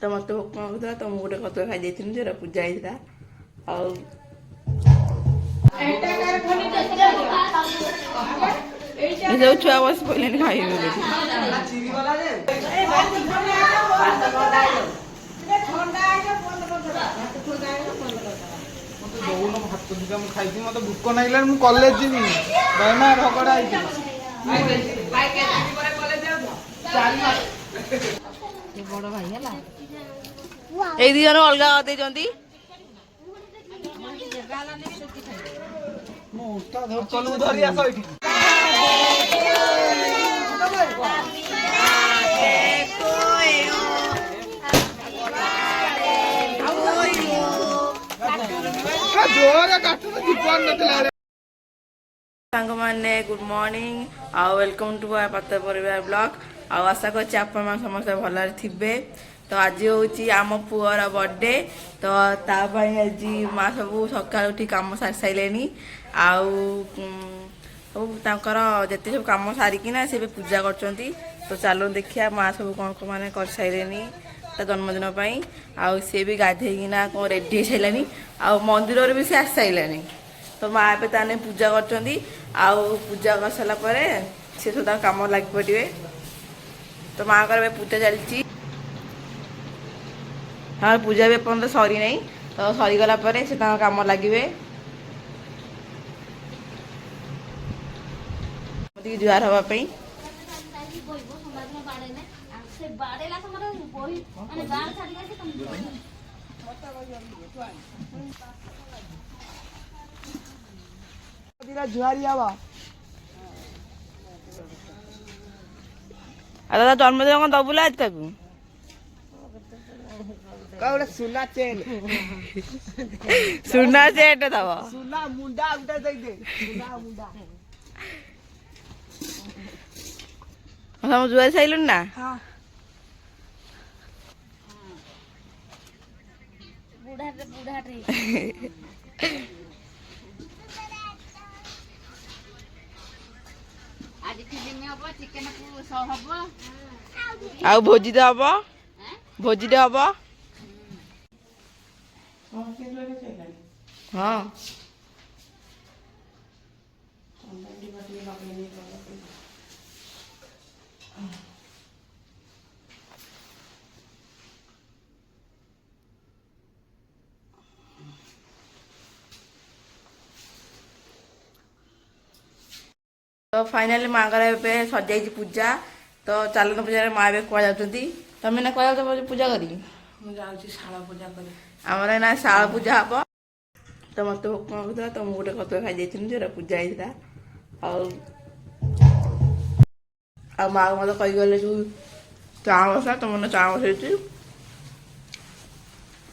तो मत भोक मागुला तो मुझे कतुआ खाई देती जो पूजा होता जो छुआ बस पहले खाइबे मत भोक ना कॉलेज जी झगड़ा बड़ भाई है ये दी जन अलग देती सांग माने गुड मॉर्निंग आउ वेलकम टू आवर पात्र परिवार ब्लॉग आउ आशा करछि आपण मान समस्त भलरे थिबे। तो आज हूँ आम पुअर बर्थडे तो तापाई आज माँ सब सकाल उठी कम सारी सारे आउ सब जिते सब कम सारिकिना सी पूजा कर तो चलो देखिया माँ सब कौन कौन मैंने कर सारे जन्मदिन आउ सी भी गाधेना कौन रेडी हो सारे आउ मंदिर भी सी आसी सारे तो माँ ए ताने पूजा कर पूजा कर सारापर सी सब कम लग पड़े तो माँ का पूजा चलती हाँ पूजा भी एपर्तन सरी नहीं तो सरीगला से कम लगे जुआर हाँपाई जुआरी हवा दादा जन्मदिन कौन दबुला आज तक सुना चेन सुना चेट दब सुना मुंडा उठा दे सुना मुंडा हम जुआरी साइलुन ना हां बुढ़ा आज फिल्म हम चिकेन हम आ भोजी दे हम भोजी दे हम हाँ तो फाइनाली माँ घर सजाई पूजा तो चालन पूजा माँ ए कह जाती तुम ना कह पूजा करी शाला पूजा करी आमर ना शाला पूजा हम तो मत भोक मागुला तो मुझे कतुआ खाई देती जो पूजा होता माँ मत कहीगले जो चा बसा तुम ना चा बसई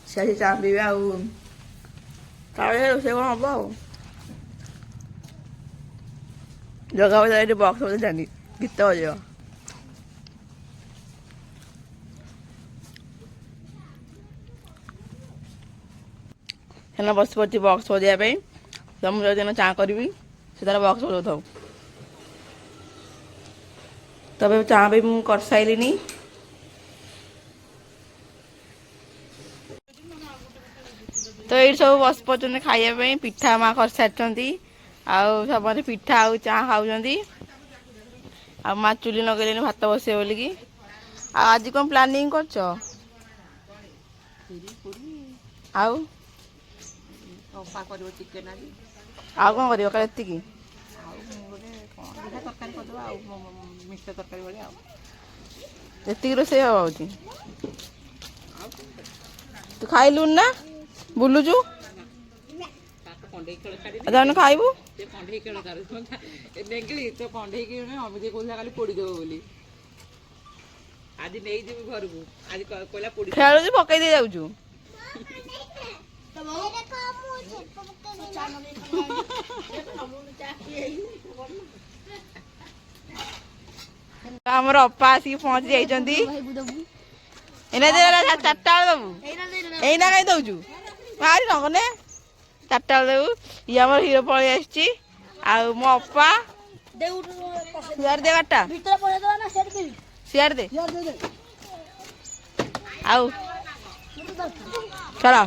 सी चा पीबे रोसे कौन हम आ जगह बजा बक्स बजे जानी गीत बजा बस पड़ी बक्स बजाई तो मुझे जो चा करी से तार बक्स बजा था तब चा भी मुझे कर सारे तो ये सब बस पड़ते खाइबा पिठा माँ कर सारी आउ सब पिठा आउ चा खाऊँ आ माँ चुली लगे भात बसे बोलिकी आज कौन प्लानिंग कर आउ कौन कर ये रोसे हम तू खाइलु ना बुलुचु जाने खाइबू खेल पकई दे जाऊँ आमर अपा आसिक पहुंची जाइछंती एना दे चारटा दबू एना कहीं दौचु मारी नगने चारटा देबू ये आम हीरो पलि आसी मो अपा सियार दे गाटा सियार दे आउ चलो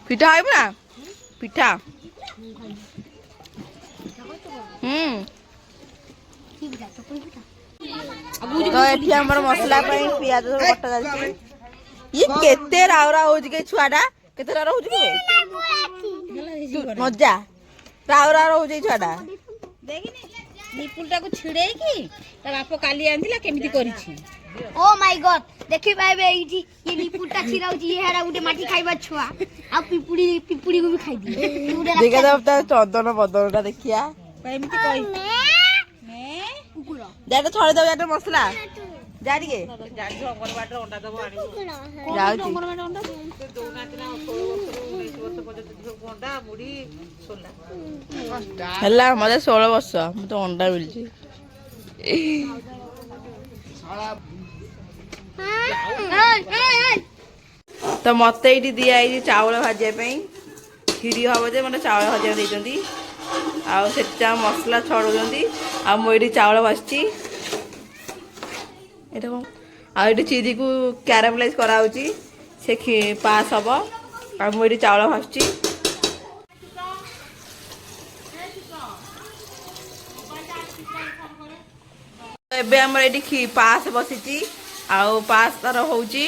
पिठा है ना पिठा तो एठी हमर मसला पई पियाज सब कटा जाई ये केते रावरा होज के छुआडा केते रावरा होज के मजा रावरा होज के छुआडा देखिनी निपुलटा को छिड़े की ता बाप काली आंदिला केमिति करिछि ओ माय गॉड देखि पाइबे एठी ये निपुलटा छिराउची ये हेरा गुटे माटी खाइबा छुआ आ पिपुड़ी को भी खाइ दिए देखा जब ता चंदन बदनटा देखिया केमिति कहि मैं कुकुर जा तो थोड़े दो जाटे मसला जा टिके जानि अंगन बाटर अंडा दबो आनी जाउची दौनातिना 16 वर्ष 19 वर्ष पर्यंत अंडा मुड़ी सोला हल्ला मते 16 वर्ष म तो अंडा मिलची तो मत ये दिया चावल भाजा खीरी हम जे मतलब चावल भाजा देती आ मसला छड़ाऊँ आ मुझे चावल भाजची ये चिरी को क्यारामलाइज कराऊँगी से पास हम आ मुझे चावल भाजची एबे हमर एटी पास बसीची आउ पास तार होउची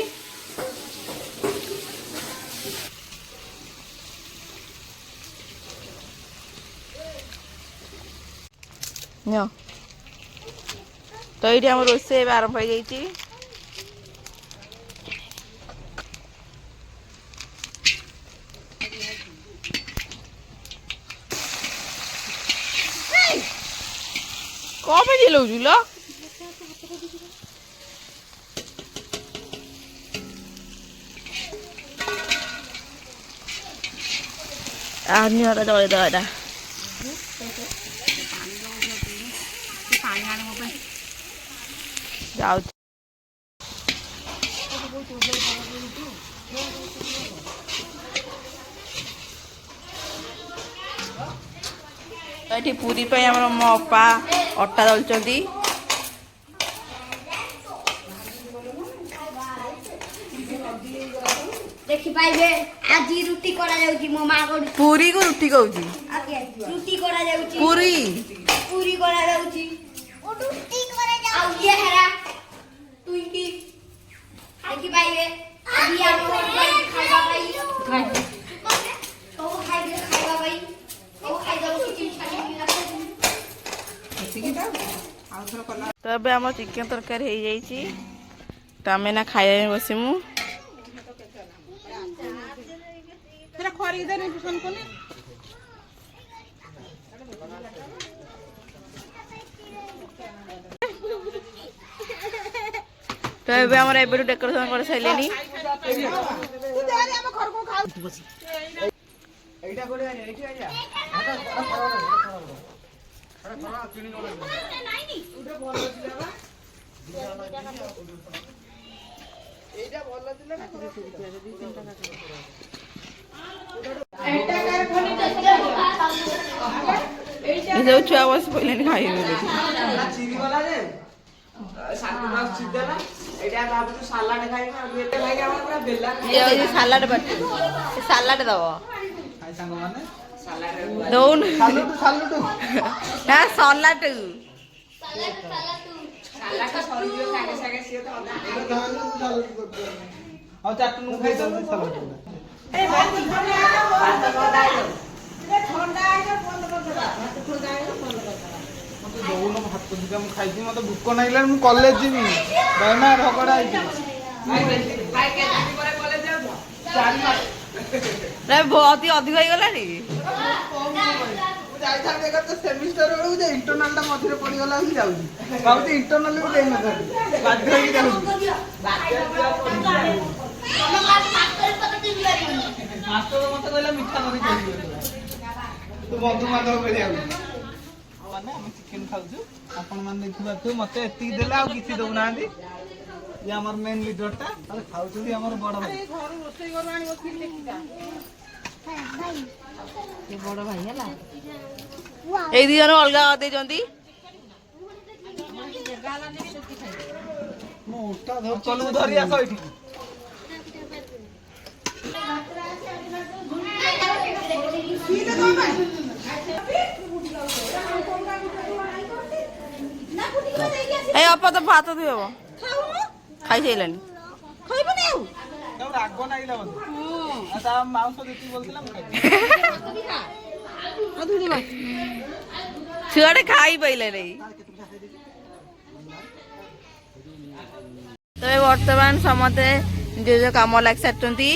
न्यो तो ये हमर रोसे आरंभ हो जाइची कौन दिलो जुलो आनी वाला दौड़े दौड़ा जाओ ये पूरी पे हमर मो अपा अट्टा दलचंदी देखि पाइबे आज रुटी करा जाउची मो मां को पूरी को रुटी कहूची आके रुटी करा जाउची पूरी पूरी करा जाउची ओ रुटी करा जाउ आ ये हेरा तुई की देखि पाइबे आज हम खाइबा पाई ओ खाइबा पाई ओ खाइ जाउ किचन छाली तो अब आम चिकेन तरकारी हो जाइए तो आम ना खाया बसमु तो ये आम एबे डेकोरेशन कर सारे छुआ बस पहले खाई सालाड बाटी सालाड दब दौन ना सलाड खाई मत भूक ना कॉलेज जीवी बहना झगड़ा बहुत ही अधिक हो गला सेमिस्टर बेलू इंटरनाल मझे पड़गला जाऊँगी इंटरनाल भी देना बाध्य मास्टर मत कहला मिठा तू बंधु बांधव माने हम चिकेन खाउछु आपण मान देखिबा मते एति देला आ किछि दउ नांदी ये हमर मेन लीडर ता अरे खाउछु भी हमर बड़ भाई घर रोसई घर आनी बसिल देखिता ये बड़ भाई हला वाओ ଏଇ ଦି ଜଣ ଅଲଗା କରିଦେଇଛନ୍ତି। ଅଙ୍କଲକୁ ଧରି ଆସ ଏଇଠିକି। ଏଇ ଅପା ତ ଭାତ ଧୋଇବ ଖାଇସାରିଲାଣି। ଖାଇବନି ଆଉ ତାକୁ ରାଗ ନାଗିଲା ବୋଧେ। ଆଉ ତା ମାଉସ ଯେତିକି ବଳିଥିଲା ମୁଁ ଖାଇଲି। ଛୁଆଟେ ଖାଇ ପାଇଲେ ନାଇଁ। ତ ବର୍ତ୍ତମାନ ସମସ୍ତେ ନିଜ ନିଜ କାମ ଲାଗି ସାରିଛନ୍ତି।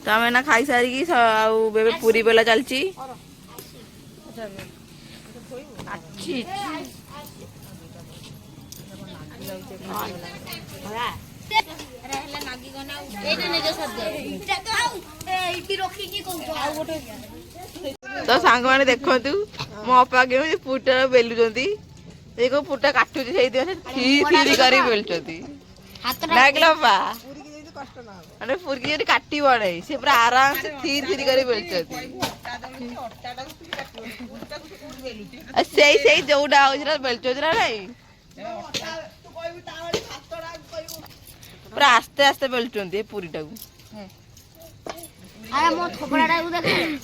ତ ଆମେ ଏଇନା ଖାଇସାରିକି ଆଉ ଏବେ ପୁରୀ ବେଲା ଚାଲିଛି। ତ ସାଙ୍ଗମାନେ ଦେଖନ୍ତୁ ମୋ ଅପା କେମିତି ପୁଟା ବେଲୁଛନ୍ତି। ଏଇ କୋଉ ପୁଟା କାଟୁଛି ସେଇଥିପାଇଁ ଥିରି କରି ବେଲୁଛନ୍ତି। ନାଇକିଲ ଅପା ମାନେ ପୁରୀକି ଯଦି କାଟିବ ନାହିଁ ସେ ପୁରା ଆରାମସେ ଥିରି କରି ବେଲୁଛନ୍ତି। ସେଇ ଯୋଉଟା ହଉଛି ବେଲୁଛନ୍ତି ନା ନାଇଁ ପୁରା ଆସ୍ତେ ଆସ୍ତେ ବେଲୁଛନ୍ତି ପୁରୀଟାକୁ।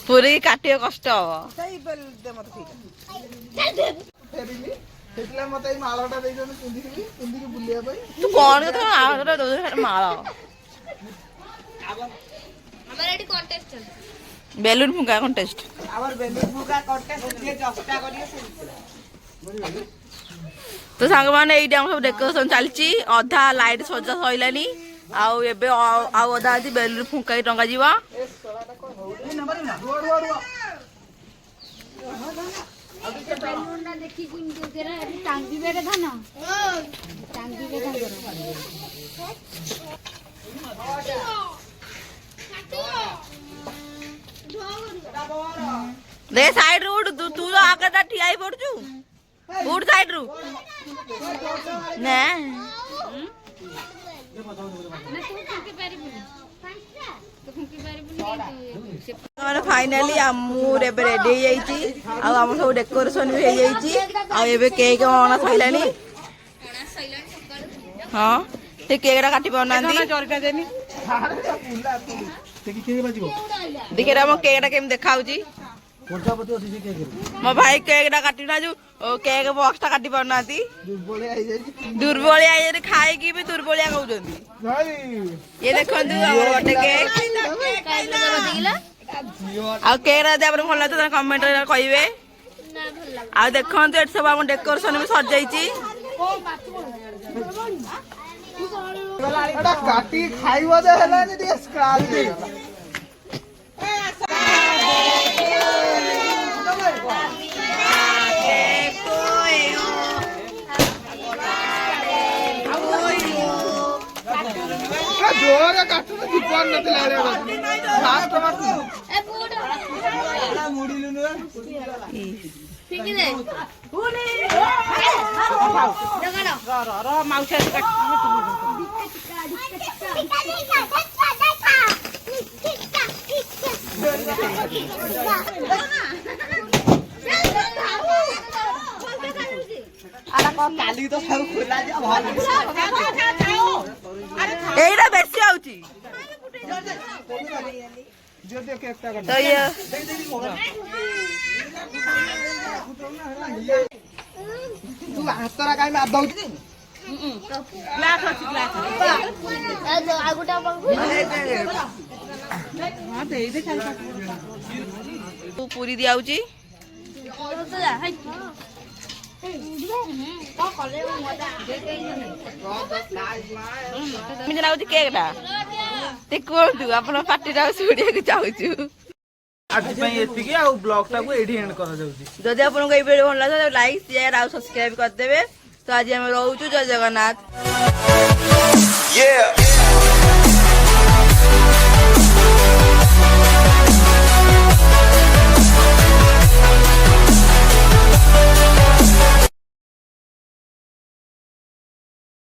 ପୁରୀ କାଟିବା କଷ୍ଟ ହବ। ସେଥିଲାଗି ମତେ ଏଇ ମାଳଟା ଦେଇଛନ୍ତି ପିନ୍ଧିକି ବୁଲିବା ପାଇଁ। ତୁ କଣ ମାଳ ବେଲୁନ ଫୁଙ୍କା କଣ୍ଟେଷ୍ଟ। ତ ସାଙ୍ଗମାନେ ଏଇଠି ଆମ ସବୁ ଡେକୋରେସନ ଚାଲିଛି। ଅଧା ଲାଇଟ ସଜା ସଇଲାନି ଆଉ ଏବେ ଆଉ ଅଧା ଅଛି ବେଲୁନ ଫୁଙ୍କା ଟଙ୍ଗା ଯିବ। ଦେ ସାଇଡ ରୁ ଉଠ ତୁ ତ ଆଗଟା ଠିଆ ହେଇ ପଡୁଛୁ। ଉଠ ସାଇଡ ରୁ ନା फाइनाली आमूर एबे रेडी हो जाइछि आ हम सब डेकोरेशन भी हो जाइछि आ एबे केक अना सइलानी। हां ते केक रा काटी पनांदी देखिए हम केक रा केम देखाउछि। मो भाई केक रा काटी ना जो केक बॉक्स टा काटी पनांदी दुर्बलिया ये खाए की भी दुर्बलिया कहउछंदी। ये देखंतु हमर बर्थडे केक आ केक रा दे भल लागत कमेंट रे कहिबे। आ देखंतु एट सब हम डेकोरेशन भी सज जाइछि। काटी खाइब दे हेलानी ଟିକେ ସ୍କ୍ରାଚ ହେଇଗଲା। जोर काटू ना दीपन नथिला रे फास्ट मारतु ए पूरा मुड़ी लुनु ठीक दे हुने जगनो र माउसा काट काली तो सब खुला जा भल एइरा बेसी आउची जो दे केक ता तो ये तू हातरा काई मार दउची ग्लास अछि ग्लास ए जो आगुटा बाबू हां दे दे चल तू पूरी दियाउची मी लाउची केक टा ते कोंतु अपन पार्टी रा सुडिया के चाहूछु। आज पई एतिकी आ ब्लॉग टा को एडी एंड करा जाउची। जदि आपन को ए वीडियो भल लागो लाइक शेयर आ सब्सक्राइब कर देबे। तो आज हम रहउछु जय जगन्नाथ।